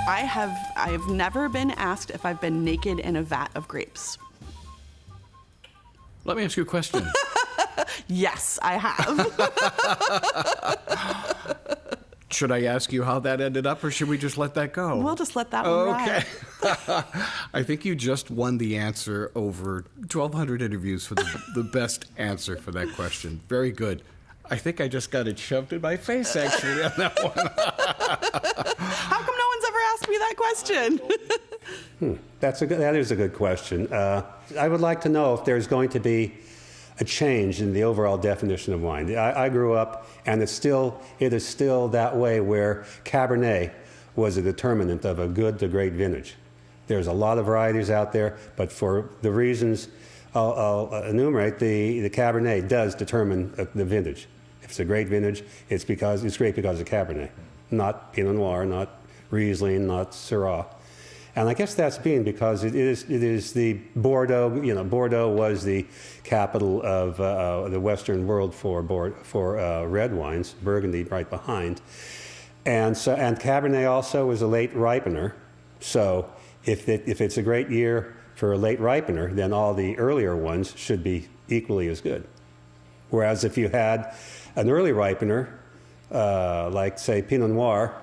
I've never been asked if I've been naked in a vat of grapes. Let me ask you a question. Yes, I have. Should I ask you how that ended up, or should we just let that go? We'll just let that one ride. Okay. I think you just won the answer over 1,200 interviews for the best answer for that question. Very good. I think I just got it shoved in my face, actually, on that one. How come no one's ever asked me that question? That is a good question. I would like to know if there's going to be a change in the overall definition of wine. I grew up, and it is still that way, where Cabernet was a determinant of a good to great vintage. There's a lot of varieties out there, but for the reasons I'll enumerate, the Cabernet does determine the vintage. If it's a great vintage, it's great because of Cabernet, not Pinot Noir, not Riesling, not Syrah. And I guess that's because it is the Bordeaux. Bordeaux was the capital of the Western world for red wines. Burgundy right behind, and Cabernet also was a late ripener. So if it's a great year for a late ripener, then all the earlier ones should be equally as good. Whereas if you had an early ripener, like say Pinot Noir,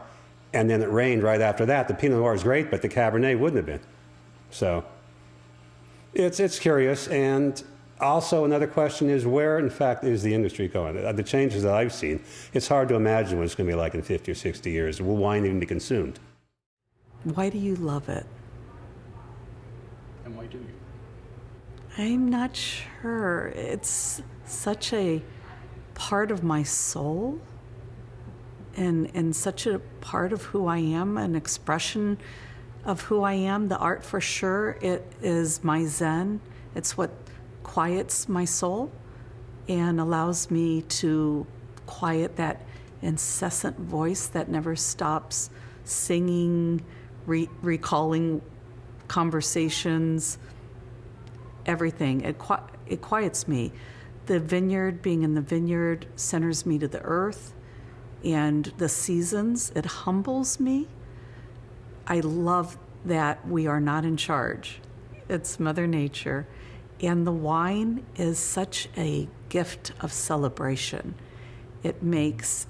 and then it rained right after that, the Pinot Noir is great, but the Cabernet wouldn't have been. So it's curious. And also another question is, where in fact is the industry going? The changes that I've seen, it's hard to imagine what it's going to be like in 50 or 60 years. Will wine even be consumed? Why do you love it? And why do you? I'm not sure. It's such a part of my soul. And such a part of who I am, an expression of who I am. The art, for sure, it is my zen. It's what quiets my soul and allows me to quiet that incessant voice that never stops singing, recalling conversations, everything. It quiets me. The vineyard, being in the vineyard, centers me to the earth. And the seasons, it humbles me. I love that we are not in charge. It's Mother Nature. And the wine is such a gift of celebration. It makes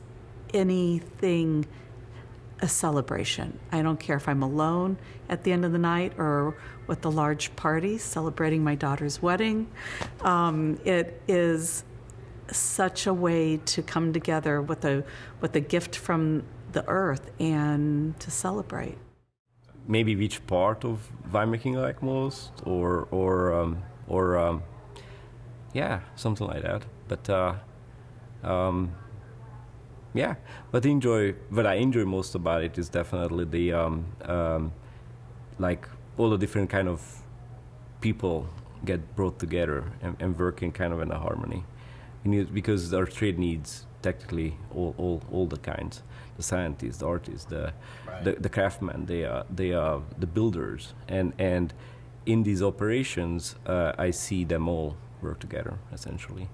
anything a celebration. I don't care if I'm alone at the end of the night or with a large party celebrating my daughter's wedding. It is such a way to come together with a gift from the earth and to celebrate. Maybe which part of winemaking I like most, or yeah, something like that. But yeah, but what I enjoy most about it is definitely the like all the different kind of people get brought together and working kind of in a harmony. Because our trade needs technically all the kinds, the scientists, the artists, the craftsmen, the builders, and in these operations, I see them all work together essentially.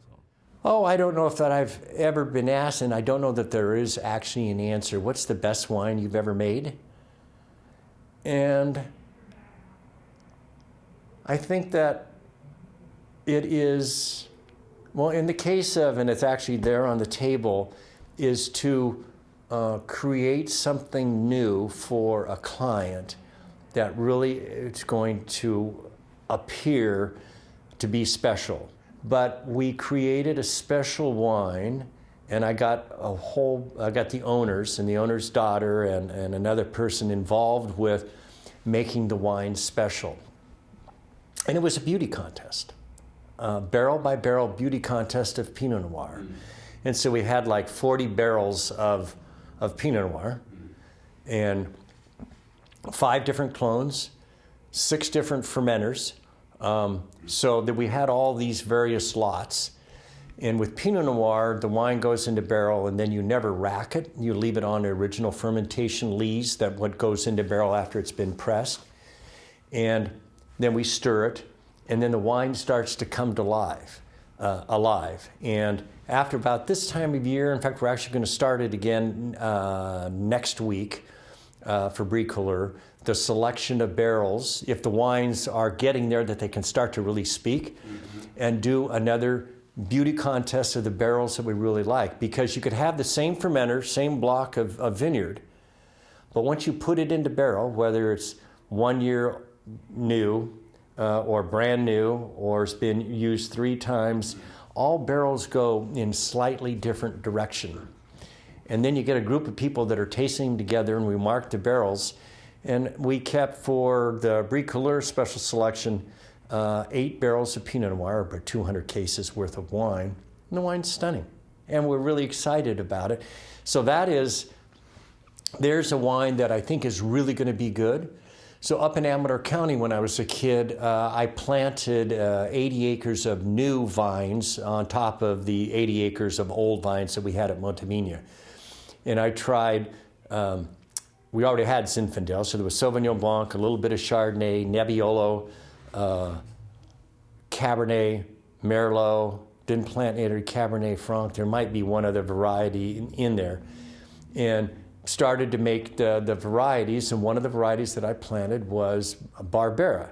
So. Oh, I don't know if that I've ever been asked, and I don't know that there is actually an answer. What's the best wine you've ever made? And I think that it is. Well, in the case of, and it's actually there on the table, is to create something new for a client that really is going to appear to be special. But we created a special wine, and I got the owners and the owner's daughter and another person involved with making the wine special. And it was a beauty contest. Barrel by barrel beauty contest of Pinot Noir. And so we had like 40 barrels of Pinot Noir and 5 different clones, 6 different fermenters, so that we had all these various lots. And with Pinot Noir, the wine goes into barrel and then you never rack it. You leave it on the original fermentation lees, that what goes into barrel after it's been pressed. And then we stir it. And then the wine starts to come to life, alive. And after about this time of year, in fact, we're actually going to start it again next week. for bricoleur, the selection of barrels, if the wines are getting there that they can start to really speak, and do another beauty contest of the barrels that we really like. Because you could have the same fermenter, same block of vineyard, but once you put it into barrel, whether it's 1 year new or brand new, or it's been used 3 times, all barrels go in slightly different direction. And then you get a group of people that are tasting together, and we mark the barrels. And we kept, for the bricoleur special selection, 8 barrels of Pinot Noir, about 200 cases worth of wine. And the wine's stunning. And we're really excited about it. So there's a wine that I think is really going to be good. So up in Amador County, when I was a kid, I planted 80 acres of new vines on top of the 80 acres of old vines that we had at Montemigno. And I tried, we already had Zinfandel, so there was Sauvignon Blanc, a little bit of Chardonnay, Nebbiolo, Cabernet, Merlot. Didn't plant any Cabernet Franc. There might be one other variety in there. And started to make the varieties, and one of the varieties that I planted was Barbera.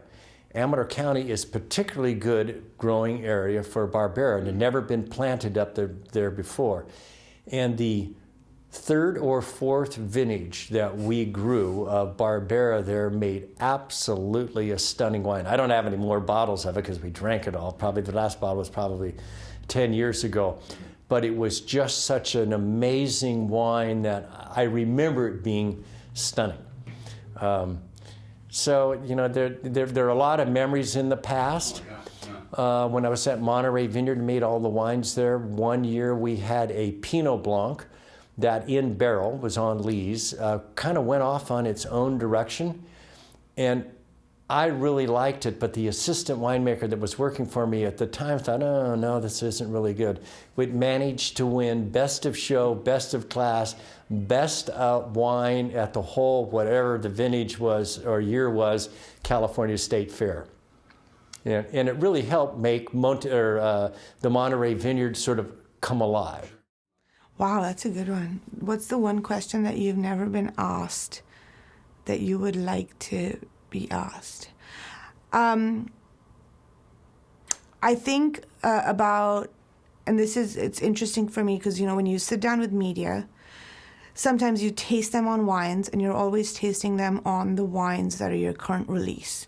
Amador County is particularly good growing area for Barbera, and had never been planted up there before. And the 3rd or 4th vintage that we grew of Barbera there made absolutely a stunning wine. I don't have any more bottles of it because we drank it all. Probably the last bottle was probably 10 years ago. But it was just such an amazing wine that I remember it being stunning. So, you know, there are a lot of memories in the past. When I was at Monterey Vineyard and made all the wines there, one year we had a Pinot Blanc that in barrel was on lees, kind of went off on its own direction. And I really liked it, but the assistant winemaker that was working for me at the time thought, oh, no, this isn't really good. We'd managed to win best of show, best of class, best wine at the whole, whatever the vintage was or year was, California State Fair. And it really helped make the Monterey Vineyard sort of come alive. Wow, that's a good one. What's the one question that you've never been asked that you would like to be asked? I think about, and it's interesting for me because, you know, when you sit down with media, sometimes you taste them on wines and you're always tasting them on the wines that are your current release.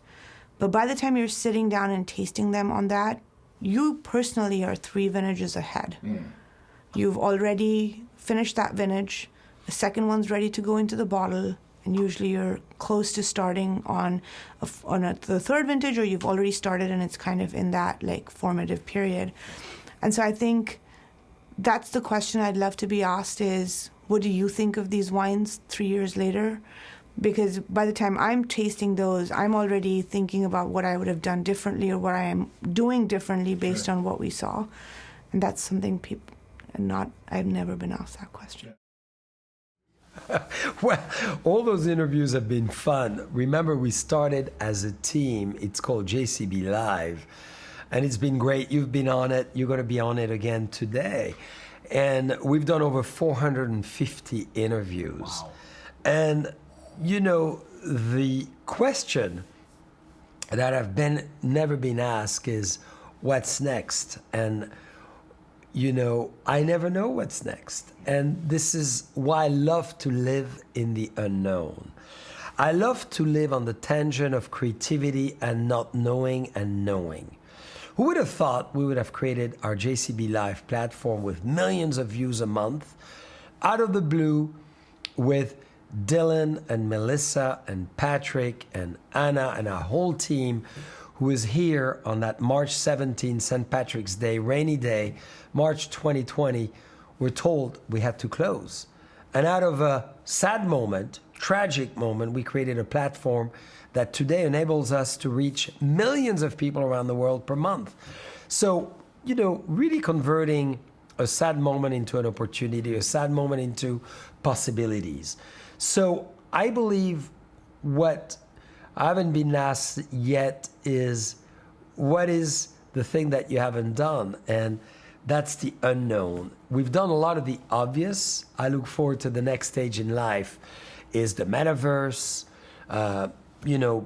But by the time you're sitting down and tasting them on that, you personally are 3 vintages ahead. You've already finished that vintage, the second one's ready to go into the bottle, and usually you're close to starting on the 3rd vintage, or you've already started and it's kind of in that like formative period. And so I think that's the question I'd love to be asked is, what do you think of these wines 3 years later? Because by the time I'm tasting those, I'm already thinking about what I would have done differently or what I am doing differently based on what we saw. And that's something I've never been asked that question. Well, all those interviews have been fun. Remember, we started as a team. It's called JCB Live, and it's been great. You've been on it. You're going to be on it again today. And we've done over 450 interviews. Wow. And, you know, the question that I've never been asked is, what's next? And you know, I never know what's next. And this is why I love to live in the unknown. I love to live on the tangent of creativity and not knowing and knowing. Who would have thought we would have created our JCB Live platform with millions of views a month, out of the blue, with Dylan and Melissa and Patrick and Anna and our whole team who is here on that March 17, St. Patrick's Day, rainy day, March 2020, we're told we had to close. And out of a sad moment, tragic moment, we created a platform that today enables us to reach millions of people around the world per month. So, you know, really converting a sad moment into an opportunity, a sad moment into possibilities. So I believe what I haven't been asked yet is, what is the thing that you haven't done? And that's the unknown. We've done a lot of the obvious. I look forward to the next stage in life is the metaverse,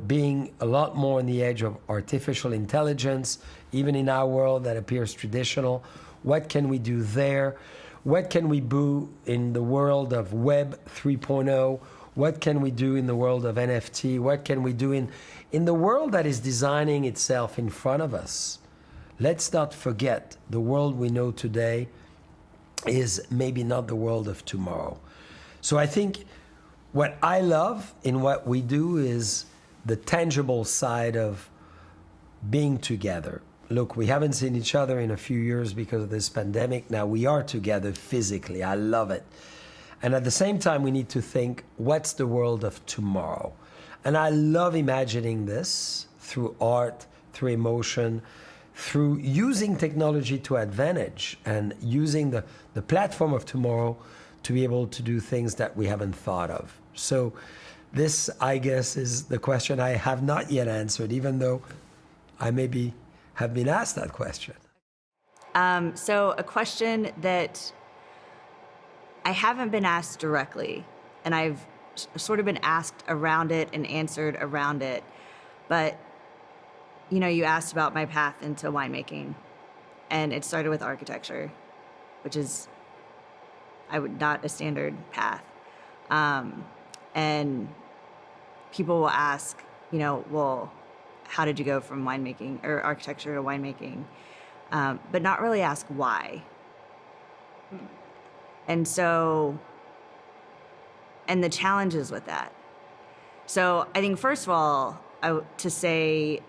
being a lot more on the edge of artificial intelligence, even in our world that appears traditional. What can we do there? What can we do in the world of Web 3.0? What can we do in the world of NFT? What can we do in the world that is designing itself in front of us? Let's not forget the world we know today is maybe not the world of tomorrow. So I think what I love in what we do is the tangible side of being together. Look, we haven't seen each other in a few years because of this pandemic. Now we are together physically. I love it. And at the same time, we need to think, what's the world of tomorrow? And I love imagining this through art, through emotion, through using technology to advantage and using the platform of tomorrow to be able to do things that we haven't thought of. So this, I guess, is the question I have not yet answered, even though I maybe have been asked that question. So a question that I haven't been asked directly, and I've sort of been asked around it and answered around it, but you asked about my path into winemaking, and it started with architecture, which is not a standard path. And people will ask, well, how did you go from winemaking or architecture to winemaking? But not really ask why. And the challenges with that. So I think, first of all, to say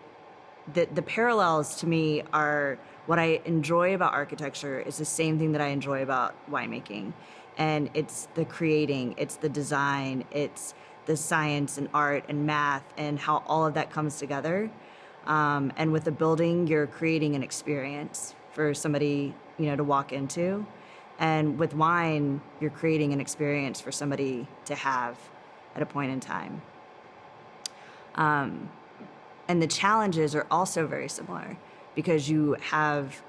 that the parallels to me are what I enjoy about architecture is the same thing that I enjoy about winemaking. And it's the creating, it's the design, it's the science and art and math and how all of that comes together. And with the building, you're creating an experience for somebody, to walk into. And with wine, you're creating an experience for somebody to have at a point in time. And the challenges are also very similar because you have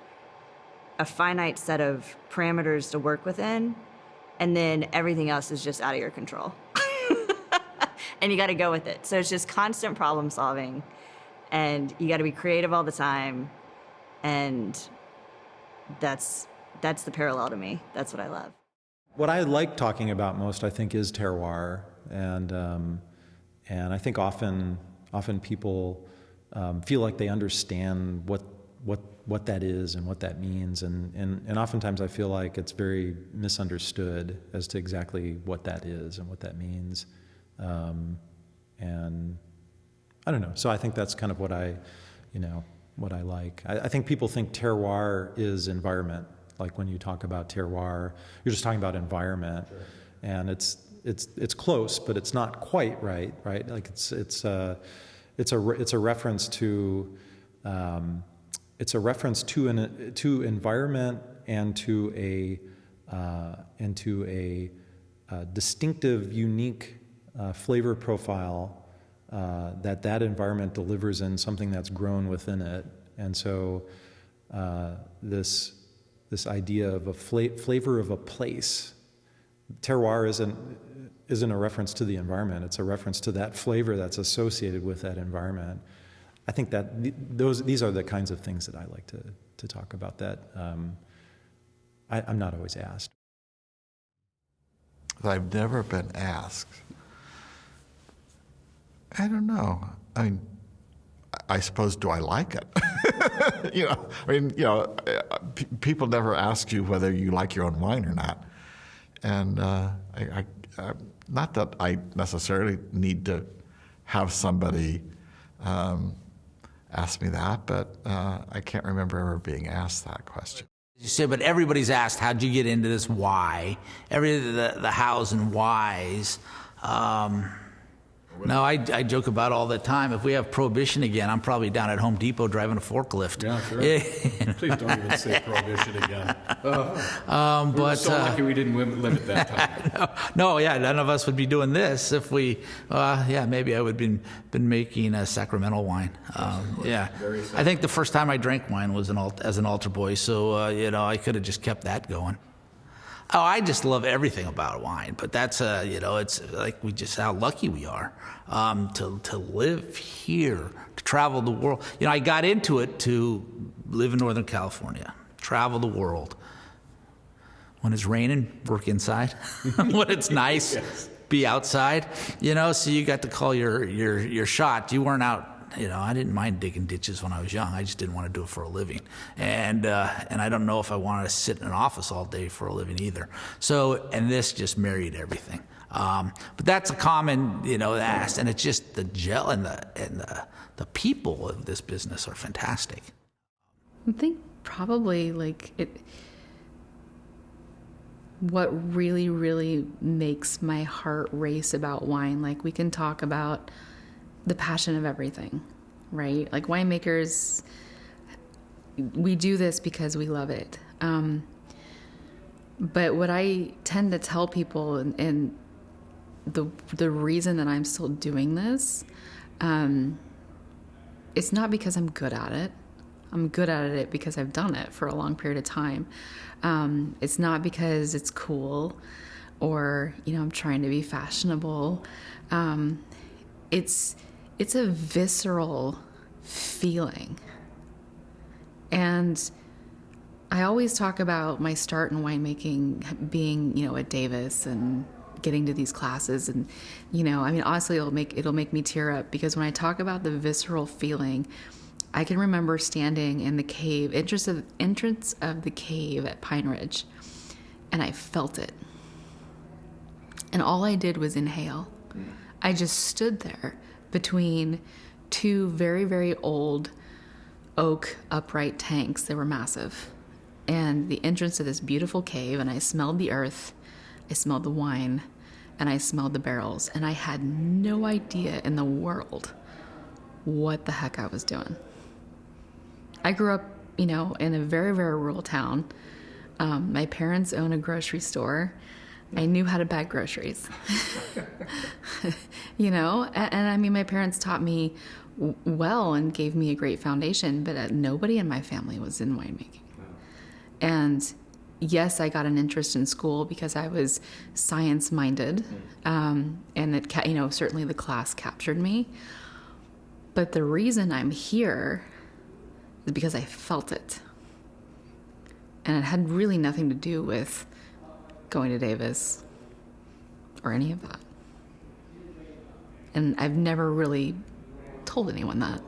a finite set of parameters to work within, and then everything else is just out of your control. And you got to go with it. So it's just constant problem solving, and you got to be creative all the time. And that's the parallel to me. That's what I love. What I like talking about most, I think, is terroir, and I think often people feel like they understand what that is and what that means, and oftentimes I feel like it's very misunderstood as to exactly what that is and what that means, and I don't know. So I think that's kind of what I like. I think people think terroir is environment. Like when you talk about terroir, you're just talking about environment, sure. And it's close, but it's not quite right? Like it's a reference to environment and to a distinctive, unique flavor profile that environment delivers in something that's grown within it, and so this idea of a flavor of a place. Terroir isn't a reference to the environment. It's a reference to that flavor that's associated with that environment. I think that these are the kinds of things that I like to talk about that I'm not always asked. I've never been asked. I don't know. I mean, I suppose, do I like it? People never ask you whether you like your own wine or not. And I not that I necessarily need to have somebody ask me that, but I can't remember ever being asked that question. You say, but everybody's asked, how'd you get into this? Why? The hows and whys. No, I joke about all the time. If we have prohibition again, I'm probably down at Home Depot driving a forklift. Yeah, sure. Please don't even say prohibition again. We're so lucky we didn't limit that time. No, none of us would be doing this if we. Maybe I would have been making a Sacramento wine. I think the first time I drank wine was as an altar boy, so I could have just kept that going. Oh, I just love everything about wine, but that's it's like how lucky we are to live here, to travel the world. I got into it to live in Northern California, travel the world. When it's raining, work inside. When it's nice, be outside. So you got to call your shot. You weren't out. I didn't mind digging ditches when I was young. I just didn't want to do it for a living. And I don't know if I wanted to sit in an office all day for a living either. So, and this just married everything. But that's a common, ask. And it's just the gel and the people of this business are fantastic. I think probably what really, really makes my heart race about wine, we can talk about the passion of everything, right? Like winemakers, we do this because we love it. But what I tend to tell people, and the reason that I'm still doing this, it's not because I'm good at it. I'm good at it because I've done it for a long period of time. It's not because it's cool or, I'm trying to be fashionable. It's a visceral feeling. And I always talk about my start in winemaking being, at Davis and getting to these classes. And, honestly, it'll make me tear up because when I talk about the visceral feeling, I can remember standing in the cave, entrance of the cave at Pine Ridge, and I felt it. And all I did was inhale. I just stood there between two very, very old oak upright tanks. They were massive. And the entrance to this beautiful cave, and I smelled the earth, I smelled the wine, and I smelled the barrels. And I had no idea in the world what the heck I was doing. I grew up, in a very, very rural town. My parents own a grocery store. I knew how to bag groceries, and my parents taught me well and gave me a great foundation, but nobody in my family was in winemaking. And yes, I got an interest in school because I was science-minded, and it, certainly the class captured me. But the reason I'm here is because I felt it. And it had really nothing to do with going to Davis or any of that. And I've never really told anyone that.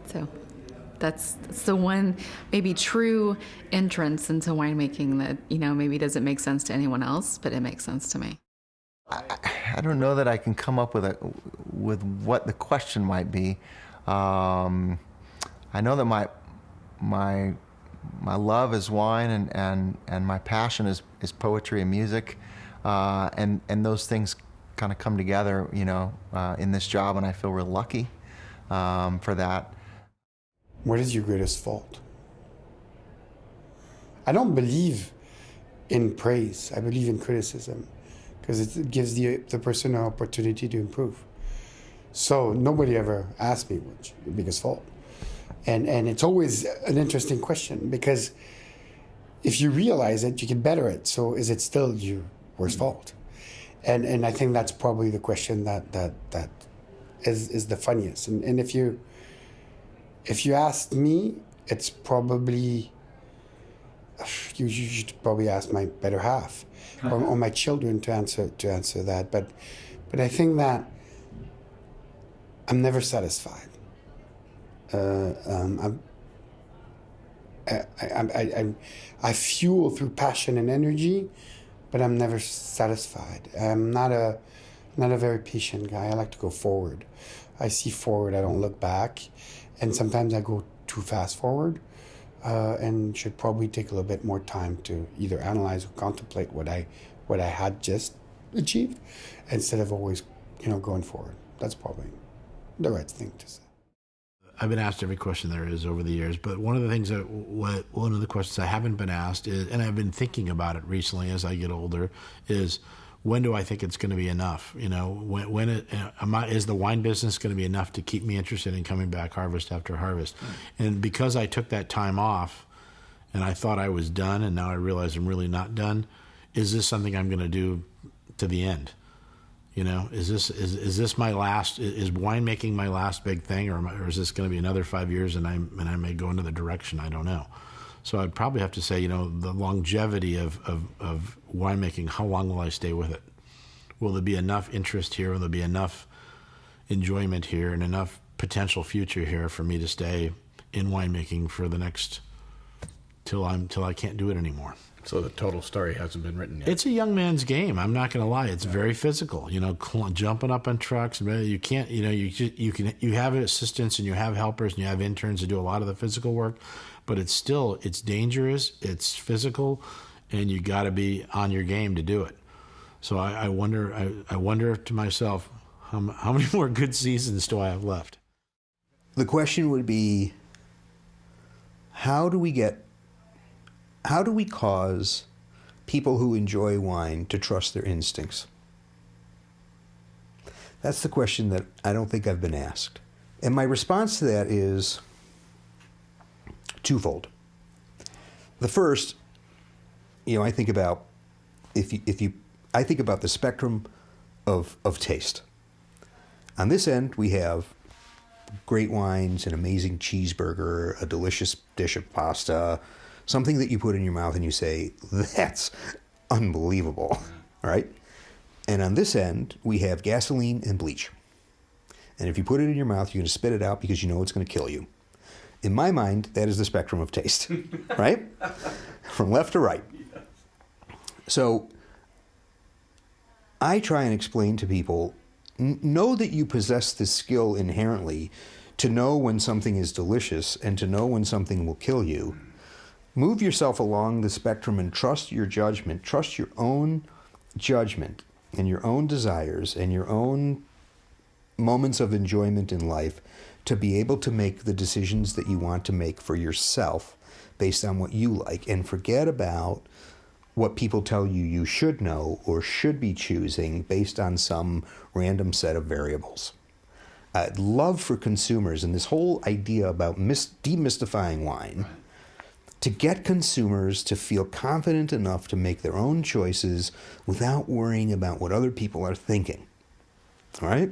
So that's the one maybe true entrance into winemaking that, maybe doesn't make sense to anyone else, but it makes sense to me. I don't know that I can come up with what the question might be. I know that my love is wine and my passion is poetry and music, and those things kind of come together, in this job, and I feel real lucky for that. What is your greatest fault? I don't believe in praise. I believe in criticism because it gives the person an opportunity to improve. So nobody ever asked me what's your biggest fault. And it's always an interesting question because if you realize it, you can better it. So is it still your worst fault? And I think that's probably the question that is the funniest. And if you ask me, it's probably you should probably ask my better half or my children to answer that. But I think that I'm never satisfied. I fuel through passion and energy, but I'm never satisfied. I'm not a very patient guy. I like to go forward. I see forward. I don't look back, and sometimes I go too fast forward, and should probably take a little bit more time to either analyze or contemplate what I had just achieved, instead of always going forward. That's probably the right thing to say. I've been asked every question there is over the years, but one of the questions I haven't been asked is, and I've been thinking about it recently as I get older, is when do I think it's going to be enough? Is the wine business going to be enough to keep me interested in coming back harvest after harvest? And because I took that time off, and I thought I was done, and now I realize I'm really not done, is this something I'm going to do to the end? You know, is this my last? Is winemaking my last big thing, or is this going to be another 5 years and I may go another direction? I don't know. So I'd probably have to say, you know, the longevity of winemaking. How long will I stay with it? Will there be enough interest here? Will there be enough enjoyment here and enough potential future here for me to stay in winemaking for the next till I can't do it anymore? So the total story hasn't been written yet. It's a young man's game. I'm not going to lie. It's very physical. You know, jumping up on trucks. You can't. You know, you have assistants and you have helpers and you have interns to do a lot of the physical work, but it's dangerous. It's physical, and you got to be on your game to do it. So I wonder to myself, how many more good seasons do I have left? The question would be, how do we cause people who enjoy wine to trust their instincts? That's the question that I don't think I've been asked. And my response to that is twofold. The first, you know, I think about I think about the spectrum of taste. On this end, we have great wines, an amazing cheeseburger, a delicious dish of pasta, something that you put in your mouth and you say, that's unbelievable, right? And on this end, we have gasoline and bleach. And if you put it in your mouth, you're going to spit it out because you know it's going to kill you. In my mind, that is the spectrum of taste, right? From left to right. So I try and explain to people, know that you possess this skill inherently to know when something is delicious and to know when something will kill you. Move yourself along the spectrum and trust your judgment. Trust your own judgment and your own desires and your own moments of enjoyment in life to be able to make the decisions that you want to make for yourself based on what you like, and forget about what people tell you you should know or should be choosing based on some random set of variables. Love for consumers and this whole idea about demystifying wine, to get consumers to feel confident enough to make their own choices without worrying about what other people are thinking. All right?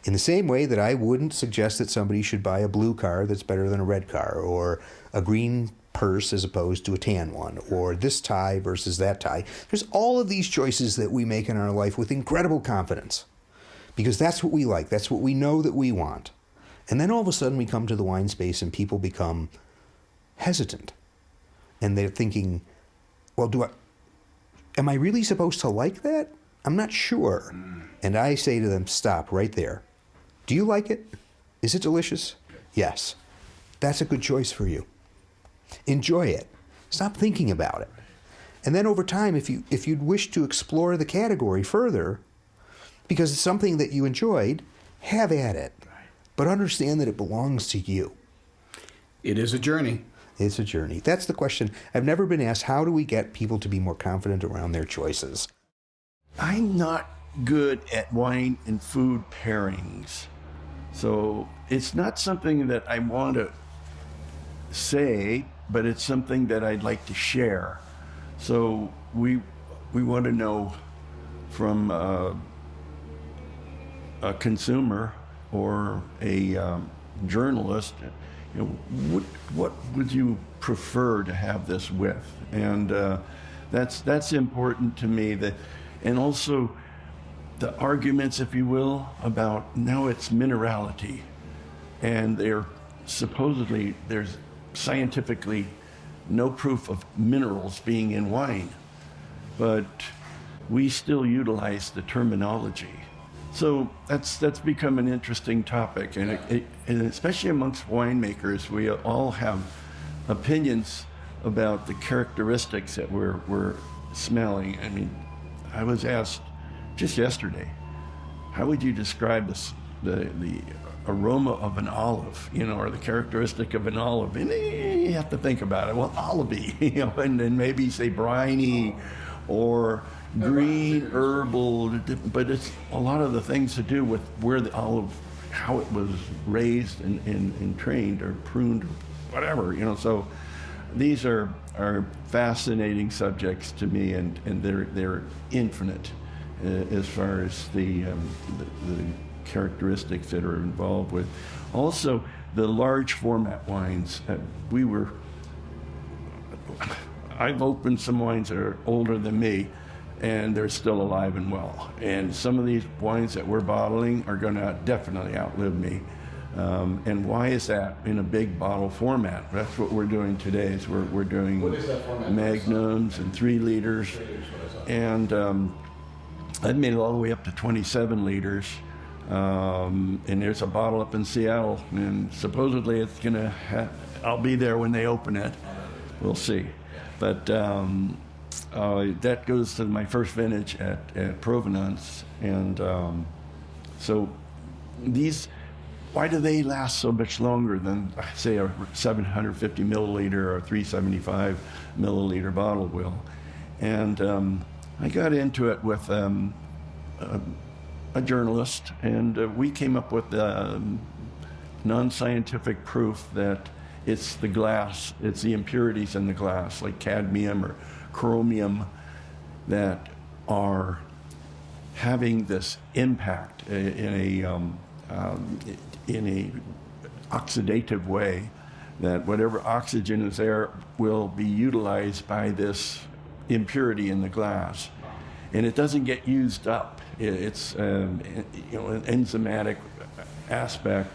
In the same way that I wouldn't suggest that somebody should buy a blue car that's better than a red car, or a green purse as opposed to a tan one, or this tie versus that tie. There's all of these choices that we make in our life with incredible confidence, because that's what we like. That's what we know that we want. And then all of a sudden we come to the wine space and people become hesitant. And they're thinking, well, am I really supposed to like that? I'm not sure. And I say to them, stop right there. Do you like it? Is it delicious? Yes. That's a good choice for you. Enjoy it. Stop thinking about it. And then over time, if you'd wish to explore the category further, because it's something that you enjoyed, have at it. But understand that it belongs to you. It is a journey. It's a journey. That's the question. I've never been asked, how do we get people to be more confident around their choices? I'm not good at wine and food pairings. So it's not something that I want to say, but it's something that I'd like to share. So we want to know from a consumer or a journalist, you know, what would you prefer to have this with? And that's important to me. And also the arguments, if you will, about now it's minerality, and there's scientifically no proof of minerals being in wine, but we still utilize the terminology. So that's become an interesting topic, and especially amongst winemakers, we all have opinions about the characteristics that we're smelling. I mean, I was asked just yesterday, how would you describe the aroma of an olive, you know, or the characteristic of an olive? And you have to think about it. Well, olivey, you know, and then maybe say briny or green, herbal, but it's a lot of the things to do with where the olive, how it was raised and trained or pruned or whatever, you know. So these are fascinating subjects to me, and they're infinite as far as the characteristics that are involved with. Also, the large format wines. I've opened some wines that are older than me, and they're still alive and well. And some of these wines that we're bottling are going to definitely outlive me. And why is that? In a big bottle format. That's what we're doing today. Is we're doing magnums and 3 liters, and I've made it all the way up to 27 liters. And there's a bottle up in Seattle, and supposedly it's gonna. I'll be there when they open it. We'll see. But that goes to my first vintage at Provenance, and so these. Why do they last so much longer than, say, a 750 milliliter or 375 milliliter bottle will? And I got into it with a journalist, and we came up with non-scientific proof that it's the glass, it's the impurities in the glass, like cadmium or chromium, that are having this impact in a oxidative way, that whatever oxygen is there will be utilized by this impurity in the glass, and it doesn't get used up. It's an enzymatic aspect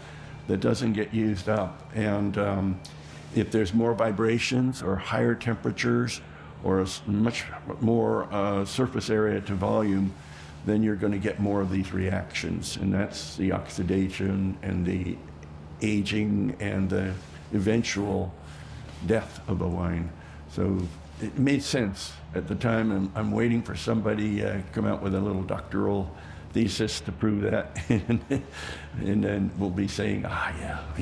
that doesn't get used up, and if there's more vibrations or higher temperatures or a much more surface area to volume, then you're going to get more of these reactions, and that's the oxidation and the aging and the eventual death of a wine. So it made sense at the time, and I'm waiting for somebody to come out with a little doctoral thesis to prove that, and then we'll be saying, yeah, I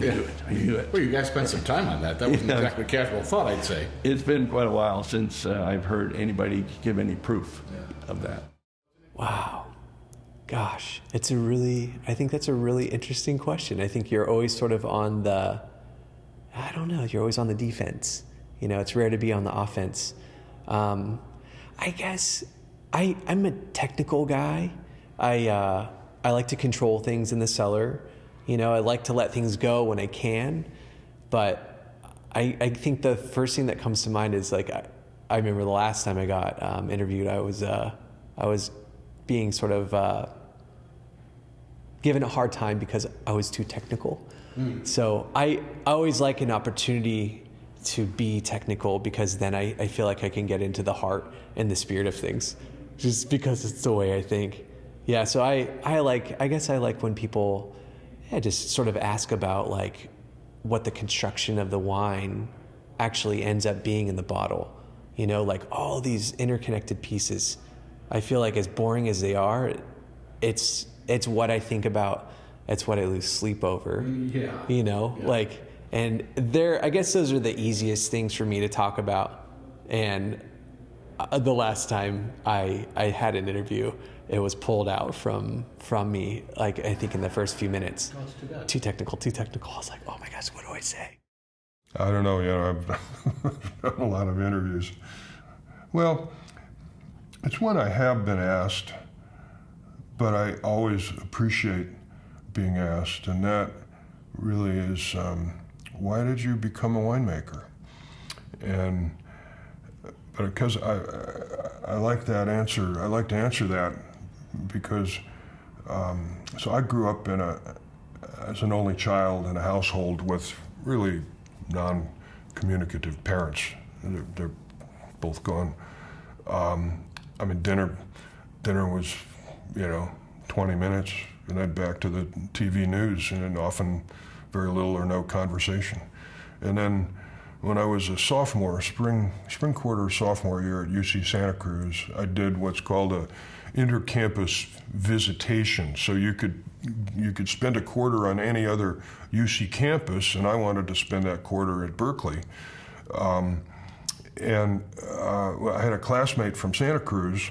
knew it. Well, you guys spent some time on that. That wasn't exactly a casual thought, I'd say. It's been quite a while since I've heard anybody give any proof of that. Wow. Gosh, I think that's a really interesting question. I think you're always sort of on you're always on the defense. It's rare to be on the offense. I guess I'm a technical guy. I like to control things in the cellar. I like to let things go when I can. But I think the first thing that comes to mind is I remember the last time I got interviewed, I was being sort of given a hard time because I was too technical. So I always like an opportunity to be technical, because then I feel like I can get into the heart and the spirit of things, just because it's the way I think. Yeah, so I guess I like when people just sort of ask about what the construction of the wine actually ends up being in the bottle. All these interconnected pieces. I feel like, as boring as they are, it's what I think about. It's what I lose sleep over. Yeah. And I guess those are the easiest things for me to talk about. And the last time I had an interview, it was pulled out from me, I think in the first few minutes. Oh, it's too bad. Too technical. I was like, oh my gosh, what do I say? I don't know, I've done a lot of interviews. Well, it's one I have been asked, but I always appreciate being asked, and that really is, why did you become a winemaker? But because I like that answer, I like to answer that because, so I grew up as an only child in a household with really non-communicative parents. They're both gone. Dinner was, 20 minutes, and then back to the TV news, and often very little or no conversation. And then when I was a sophomore, spring quarter sophomore year at UC Santa Cruz, I did what's called a inter-campus visitation. So you could spend a quarter on any other UC campus, and I wanted to spend that quarter at Berkeley. I had a classmate from Santa Cruz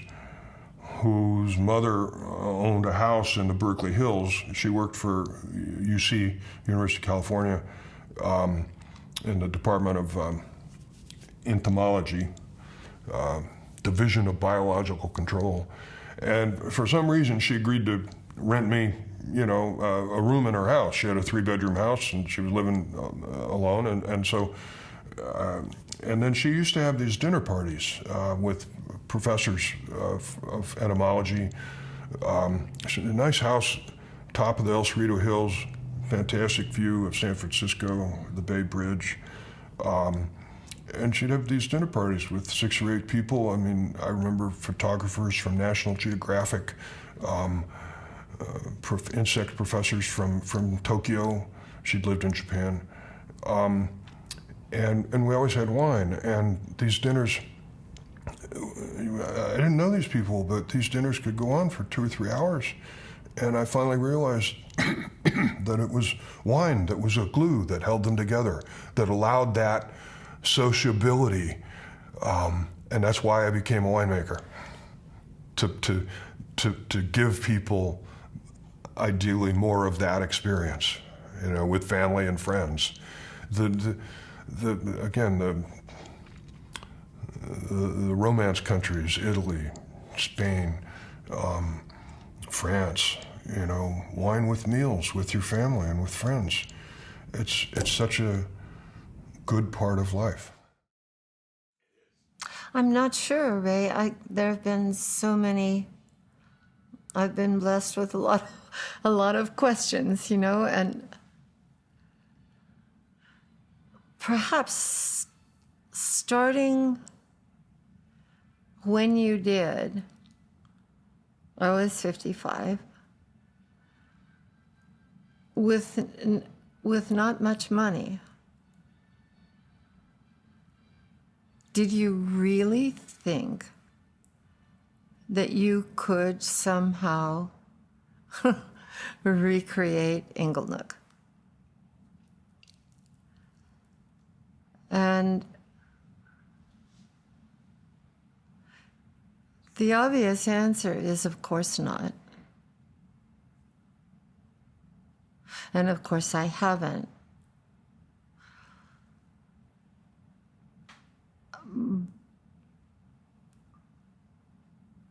whose mother owned a house in the Berkeley Hills. She worked for UC, University of California, in the Department of entomology, Division of Biological Control. And for some reason, she agreed to rent me, a room in her house. She had a 3-bedroom house, and she was living alone. And so, and then she used to have these dinner parties with professors of entomology. A nice house, top of the El Cerrito Hills, fantastic view of San Francisco, the Bay Bridge. And she'd have these dinner parties with 6 or 8 people. I mean, I remember photographers from National Geographic, insect professors from Tokyo. She'd lived in Japan. And we always had wine. And these dinners, I didn't know these people, but these dinners could go on for 2 or 3 hours. And I finally realized that it was wine that was a glue that held them together, that allowed that sociability, and that's why I became a winemaker, to give people ideally more of that experience, with family and friends. The Romance countries, Italy, Spain, France, wine with meals with your family and with friends. It's such a good part of life. I'm not sure, Ray. There have been so many. I've been blessed with a lot of questions, and perhaps starting when you did. I was 55, with not much money. Did you really think that you could somehow recreate Inglenook? And the obvious answer is, of course not. And of course I haven't.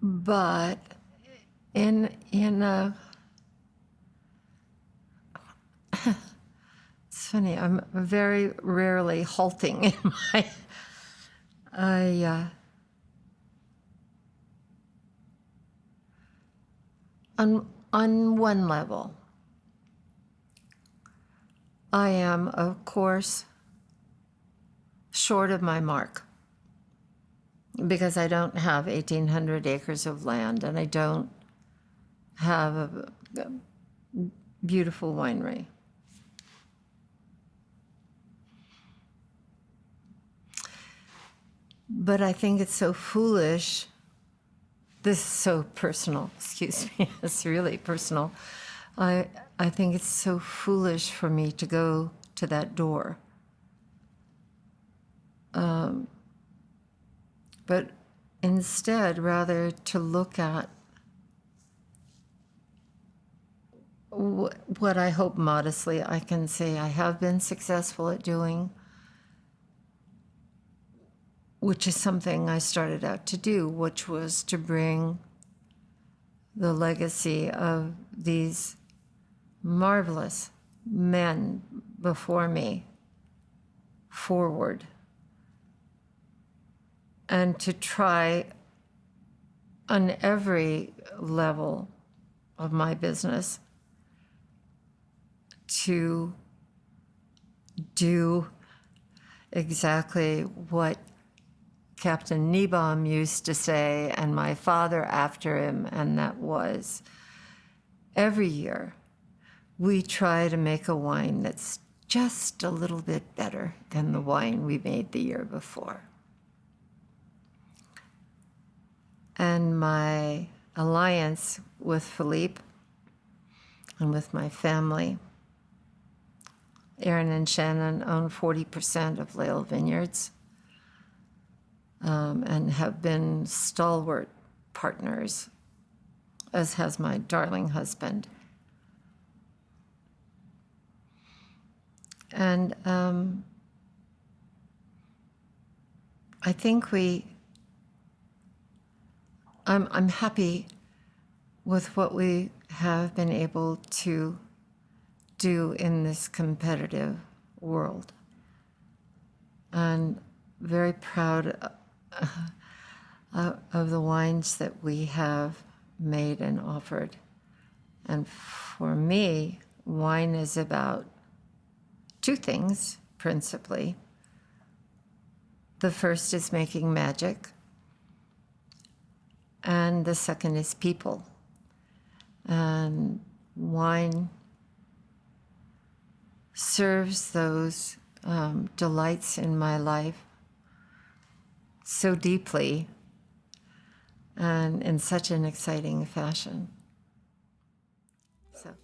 But in a, it's funny, I'm very rarely halting in my, on one level, I am, of course, short of my mark, because I don't have 1,800 acres of land, and I don't have a beautiful winery. But I think it's so foolish. This is so personal, excuse me, it's really personal. I think it's so foolish for me to go to that door. But instead, rather to look at what I hope modestly I can say I have been successful at doing, which is something I started out to do, which was to bring the legacy of these marvelous men before me forward, and to try on every level of my business to do exactly what Captain Niebaum used to say, and my father after him, and that was, every year we try to make a wine that's just a little bit better than the wine we made the year before. And my alliance with Philippe and with my family, Aaron and Shannon own 40% of Lael Vineyards, and have been stalwart partners, as has my darling husband. And I think I'm happy with what we have been able to do in this competitive world. And very proud of the wines that we have made and offered. And for me, wine is about two things, principally. The first is making magic, and the second is people. And wine serves those delights in my life so deeply and in such an exciting fashion. So.